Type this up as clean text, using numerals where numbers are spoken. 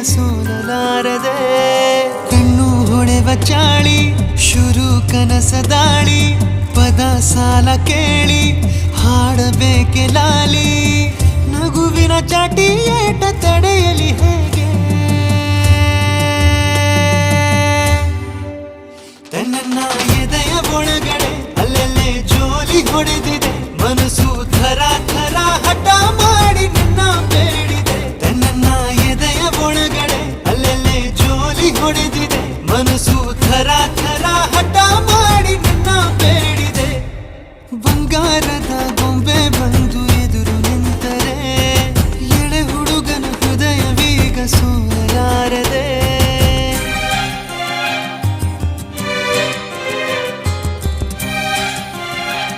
ಸೋಲಲಾರದೆ ಕಣ್ಣು ಹೊಳೆವ ಚಾಳಿ ಶುರು ಕನಸ ದಾಳಿ ಪದ ಸಾಲ ಕೇಳಿ ಹಾಡಬೇಕೆ ಲಾಲಿ ನಗುವಿನ ಚಾಟಿ ಏಟ ತಡೆಯಲಿ ಹೇಗೆ ತನ್ನ ಎದೆಯ ಒಳಗಡೆ ಅಲ್ಲೆಲ್ಲೇ ಜೋಲಿ ಹೊಡೆದ